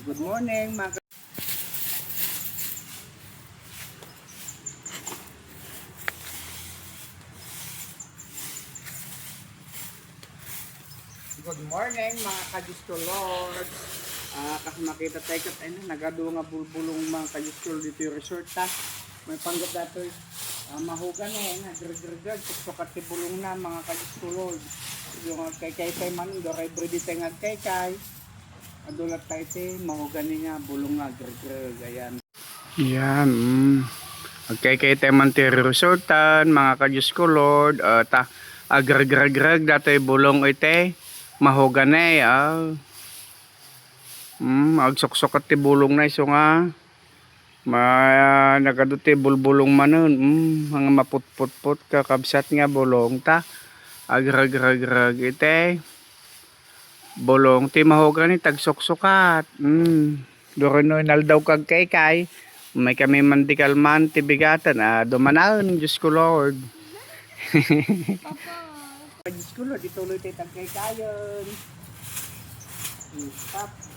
Good morning mga Good morning mga Kajusto Lord. Kasi makita tayo kat ay nagado nga bulbulong mga Kajusto dito yung resort ta. May panggap dato mahugan nagregreg sukat ti bulong na mga Kajusto Lord. Yung kay man do kay bredi tay nga kay adulat tayo ti mahugan nga bulong nga gregreg ayan. Yan. Okay, teman ti resortan, mga Kajusko Lord, agrag-rag-rag dati bulong ite, mahoganay, agsuksok ti bulong na iso nga, nagaduti bulbulong manon, mga maputputput kakabsat nga bulong ta, agrag-rag-rag ite, bulong ti mahoganay, tagsuksukat, Duro naldaw kag kay, may kami mandikal man tibigatan dumanaan Diyos ko Lord. Diyos ko Lord, ituloy tayo tagkay kayon. Stop.